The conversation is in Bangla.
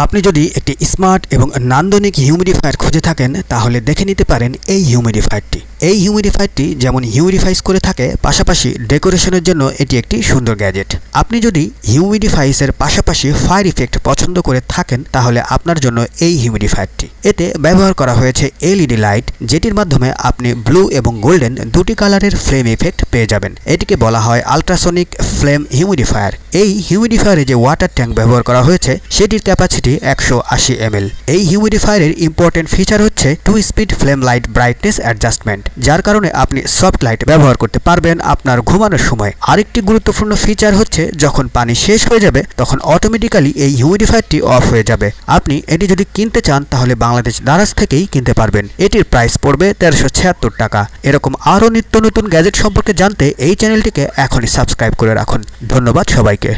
আপনি যদি একটি স্মার্ট এবং নান্দনিক হিউমিডিফায়ার খুঁজে থাকেন তাহলে দেখে নিতে পারেন এই হিউমিডিফায়ারটি। এই হিউমিডিফায়ারটি যেমন হিউমিডিফাইজ করে থাকে, পাশাপাশি ডেকোরেশনের জন্য এটি একটি সুন্দর গ্যাজেট। আপনি যদি হিউমিডিফাইসের পাশাপাশি ফায়ার ইফেক্ট পছন্দ করে থাকেন তাহলে আপনার জন্য এই হিউমিডিফায়ারটি। এতে ব্যবহার করা হয়েছে এলইডি লাইট, যেটির মাধ্যমে আপনি ব্লু এবং গোল্ডেন দুটি কালারের ফ্লেম ইফেক্ট পেয়ে যাবেন। এটিকে বলা হয় আল্ট্রাসনিক ফ্লেম হিউমিডিফায়ার। এই হিউমিডিফায়ারে যে ওয়াটার ট্যাঙ্ক ব্যবহার করা হয়েছে সেটির ক্যাপাসিটি 180 ml। এই হিউমিডিফায়ারের ইম্পর্টেন্ট ফিচার হচ্ছে 2 speed flame light brightness adjustment, যার কারণে আপনি সফট লাইট ব্যবহার করতে পারবেন আপনার ঘুমানোর সময়। আরেকটি গুরুত্বপূর্ণ ফিচার হচ্ছে যখন পানি শেষ হয়ে যাবে তখন অটোমেটিক্যালি এই হিউমিডিফায়ারটি অফ হয়ে যাবে। আপনি এটি যদি কিনতে চান তাহলে বাংলাদেশ দারাজ থেকেই কিনতে পারবেন। এটির প্রাইস পড়বে 1376 টাকা। এরকম আরও নিত্য নতুন গ্যাজেট সম্পর্কে জানতে এই চ্যানেলটিকে এখনই সাবস্ক্রাইব করে রাখুন। ধন্যবাদ সবাইকে।